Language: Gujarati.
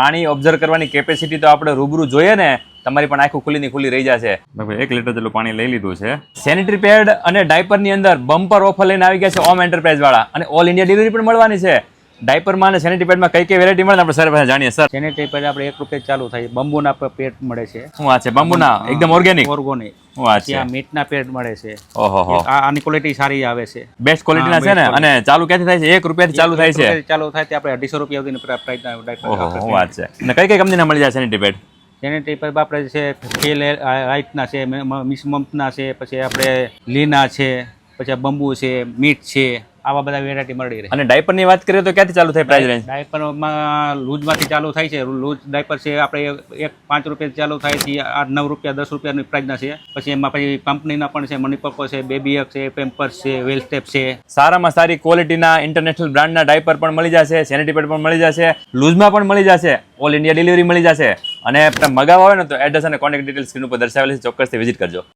પાણી ઓબ્ઝર્વ કરવાની કેપેસિટી તો આપણે રૂબરૂ જોઈએ ને, તમારી પણ આખું ખુલ્લી રહી જશે. લગભગ 1 લીટર જેટલું પાણી લઈ લીધું છે. સેનિટરી પેડ અને ડાયપરની અંદર બમ્પર ઓફર લઈને આવી ગયા છે ઓમ એન્ટરપ્રાઇઝ વાળા, અને ઓલ ઇન્ડિયા ડિલિવરી પણ મળવાની છે. ડાયપરમાં અને સેનિટરી પેડમાં કઈ વેરાયટી મળે આપણે સર પાસે જાણીએ. સર, સેનિટરી પેડ આપણે 1 રૂપિયા ચાલુ થાય, બંબુના પેડ મળે છે. શું વાત છે? બંબુના એકદમ ઓર્ગેનિક. શું વાત છે? ત્યાં મીટના પેડ મળે છે. ઓહો, આની ક્વોલિટી સારી આવે છે, બેસ્ટ ક્વોલિટીના છે ને. અને ચાલુ ક્યાંથી થાય છે? 1 રૂપિયાથી ચાલુ થાય છે. ચાલુ થાય તે આપણે 250 રૂપિયા સુધીની પ્રાઇસના ડાયપર. ઓહો, શું વાત છે. અને કઈ કંપનીના મળી જાય સેનિટરી પેડ? સેનિટરી પેડ આપણે છે ફેલ લાઇટના છે, મિસ મમ્પના છે, પછી આપણે લીના છે, પછી બંબુ છે, મીટ છે, આવા બધા વેરાયટી મળી રહે. અને ડાયપરની વાત કરીએ તો ક્યાંથી ચાલુ થાય પ્રાઇસ રેન્જ? ડાયપરમાં લૂઝમાંથી ચાલુ થાય છે. લૂઝ ડાયપર છે આપણે 5 રૂપિયા ચાલુ થાય છે, 9 રૂપિયા 10 રૂપિયાની પ્રાઇસના છે. પછી એમાં પછી કંપનીના પણ છે, મણિપકો છે, બેબી હક છે, પેમ્પર્સ છે, વેલ સ્ટેપ છે. સારામાં સારી ક્વોલિટીના ઇન્ટરનેશનલ બ્રાન્ડના ડાયપર પણ મળી જશે, સેનિટરી પેડ પણ મળી જશે, લૂઝમાં પણ મળી જશે, ઓલ ઇન્ડિયા ડિલિવરી મળી જશે. અને મગાવવા હોય ને તો એડ્રેસ અને કોન્ટેક્ટ ડિટેલ્સ સ્ક્રીન ઉપર દર્શાવેલી છે, ચોક્કસથી વિઝિટ કરજો.